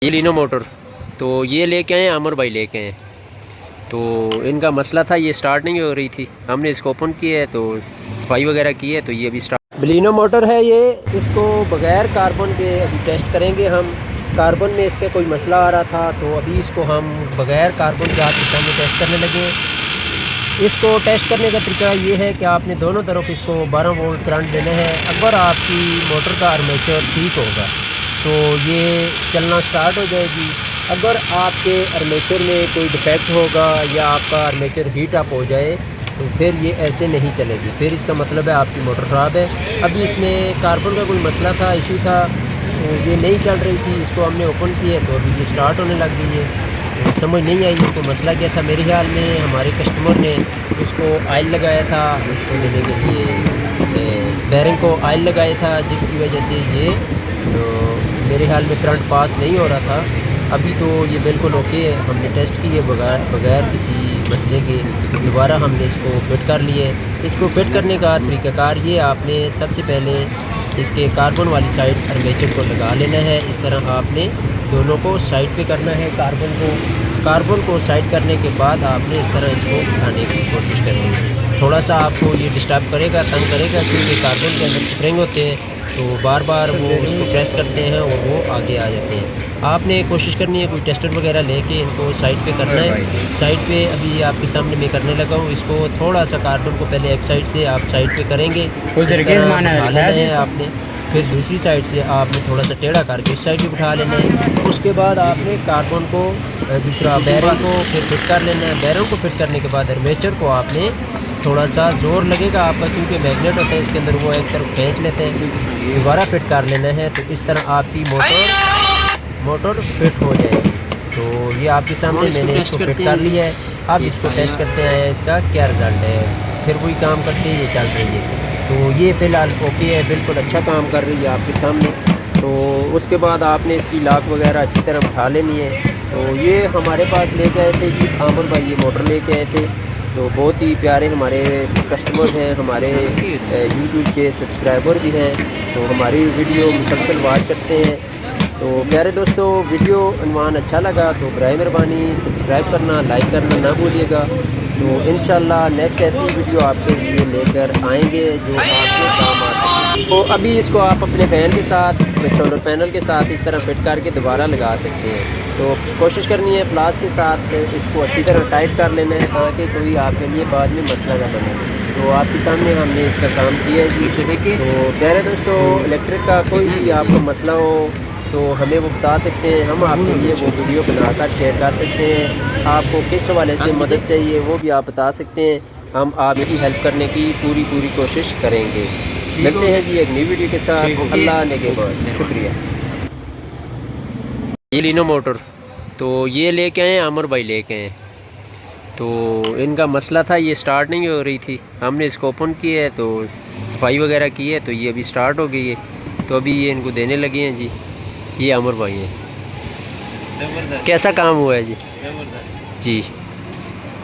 ये लीनो मोटर तो ये लेके आए, अमर भाई लेके आए। तो इनका मसला था, ये स्टार्ट नहीं हो रही थी। हमने इसको ओपन किया है तो सफाई वगैरह की है, तो ये अभी स्टार्ट। बलिनो मोटर है ये, इसको बग़ैर कार्बन के अभी टेस्ट करेंगे हम। कार्बन में इसका कोई मसला आ रहा था, तो अभी इसको हम बग़ैर कार्बन के आपके सामने टेस्ट करने लगे। इसको टेस्ट करने का तरीका ये है कि आपने दोनों तरफ इसको 12 वोल्ट करंट देना है। अगर आपकी मोटर का आर्मेचर ठीक होगा तो ये चलना स्टार्ट हो जाएगी। अगर आपके आर्मेचर में कोई डिफेक्ट होगा या आपका आर्मेचर हीट अप हो जाए तो फिर ये ऐसे नहीं चलेगी, फिर इसका मतलब है आपकी मोटर ख़राब है। अभी इसमें कार्बन का कोई मसला था, इशू था, तो ये नहीं चल रही थी। इसको हमने ओपन किया तो अभी ये स्टार्ट होने लग गई है। तो समझ नहीं आई इसको मसला क्या था। मेरे ख्याल में हमारे कस्टमर ने इसको ऑयल लगाया था, इसको देने के लिए बैरिंग को ऑयल लगाया था, जिसकी वजह से ये मेरे ख्याल में करंट पास नहीं हो रहा था। अभी तो ये बिल्कुल ओके है। हमने टेस्ट किए बगैर किसी मसले के। दोबारा हमने इसको फिट कर लिए। इसको फिट करने का तरीक़ाकार ये, आपने सबसे पहले इसके कार्बन वाली साइड आर्मेचर को लगा लेना है। इस तरह आपने दोनों को साइड पे करना है। कार्बन को साइड करने के बाद आपने इस तरह इसको उठाने की कोशिश करनी है। थोड़ा सा आपको ये डिस्टर्ब करेगा, तंग करेगा, क्योंकि कार्बन के अंदर स्प्रिंग होते हैं, तो बार बार वो उसको प्रेस करते हैं और वो आगे आ जाते हैं। आपने कोशिश करनी है कोई टेस्टर वगैरह लेके इनको साइड पे करना है। साइड पे अभी आपके सामने मैं करने लगा हूँ। इसको थोड़ा सा कार्बन को पहले एक साइड से आप साइड पे करेंगे, इस तरह उठा लेना है आपने। फिर दूसरी साइड से आपने थोड़ा सा टेढ़ा करके इस साइड पे उठा लेना है। उसके बाद आपने कार्बन को, दूसरा बैरिंग को फिर फिट कर लेना है। बैरिंग को फिट करने के बाद आर्मेचर को आपने थोड़ा सा ज़ोर लगेगा आपका, क्योंकि मैग्नेट होता है इसके अंदर, वो एक तरफ खींच लेते हैं। दोबारा फिट कर लेना है। तो इस तरह आपकी मोटर फिट हो जाएगी। तो ये आपके सामने मैंने इसको फिट कर लिया है। अब इसको टेस्ट करते हैं इसका क्या रिज़ल्ट है। फिर वही काम करते हैं, ये चल रही है। तो ये फ़िलहाल ओके है, बिल्कुल अच्छा काम कर रही है आपके सामने। तो उसके बाद आपने इसकी लॉक वगैरह अच्छी तरह उठा लेनी है। तो ये हमारे पास लेके आए थे जी, आमिर भाई ये मोटर लेके आए थे। तो बहुत ही प्यारे हमारे कस्टमर हैं, हमारे यूट्यूब के सब्सक्राइबर भी हैं, तो हमारी वीडियो मुसलसल वॉच करते हैं। तो प्यारे दोस्तों, वीडियो अनवान अच्छा लगा तो बराए मेहरबानी सब्सक्राइब करना, लाइक करना ना भूलिएगा। तो इंशाल्लाह नेक्स्ट ऐसी वीडियो आपके लिए लेकर आएंगे जो आपके काम आ सके। तो अभी इसको आप अपने फ़ैन के साथ, सोलर पैनल के साथ इस तरह फिट करके दोबारा लगा सकते हैं। तो कोशिश करनी है प्लास के साथ इसको अच्छी तरह टाइट कर लेना है, ताकि कोई आपके लिए बाद में मसला ना बने। तो आपके सामने हमने इसका काम किया है जी। तो प्यारे दोस्तों, इलेक्ट्रिक का कोई भी आपको मसला हो तो हमें वो बता सकते हैं, हम आपके लिए वो वीडियो बनाकर शेयर कर सकते हैं। आपको किस हवाले से मदद चाहिए वो भी आप बता सकते हैं, हम आपकी हेल्प करने की पूरी कोशिश करेंगे। मिलते हैं जी एक नई वीडियो के साथ। अल्लाह ने के बाद शुक्रिया। ये लीनो मोटर तो ये लेके आए, अमर भाई लेके आए। तो इनका मसला था, ये स्टार्ट नहीं हो रही थी। हमने इसको ओपन किया है तो सफाई वगैरह की है, तो ये अभी स्टार्ट हो गई है। तो अभी ये इनको देने लगे हैं जी। ये अमर भाई हैं। कैसा काम हुआ है जी? जबरदस्त जी।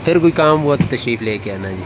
फिर कोई काम हुआ तो तशरीफ़ लेके आना जी।